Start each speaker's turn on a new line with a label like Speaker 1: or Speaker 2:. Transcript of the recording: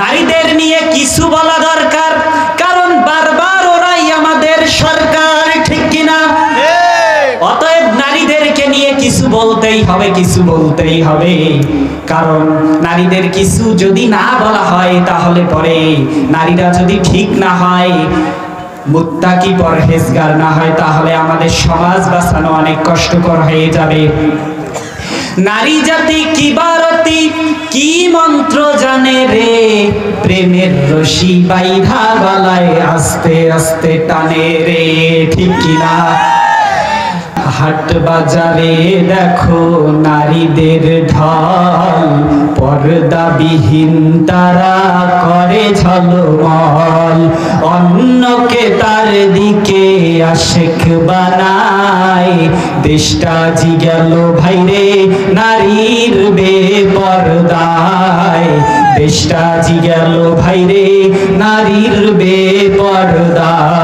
Speaker 1: নারীদের নিয়ে কিছু বলা দরকার, কারণ বারবার ওরাই আমাদের সরকার, ঠিক কিনা? অতএব নারীদেরকে নিয়ে কিছু বলতেই হবে, কিছু বলতেই হবে। কারণ নারীদের কিছু যদি না বলা হয় তাহলে পরে নারীরা যদি ঠিক না হয়, মুত্তাকি পরহেজগার না হয়, তাহলে আমাদের সমাজ বাঁচানো অনেক কষ্টকর হয়ে যাবে। নারী জাতি কি বারতি কি মন্ত্র জানে রে, প্রেমের রশি বাইধা গলায় আস্তে আস্তে টানে রে, ঠিক কিনা? হাট বাজারে দেখো নারীদের ঢল, পর্দাবিহীন তারা করে ঝলমল, অন্যকে তার দিকে আশেক বানায়, দেশটা জি গেল ভাইরে নারীর বেপরদায়, দেশটা জি গেল ভাইরে নারীর বেপরদায়।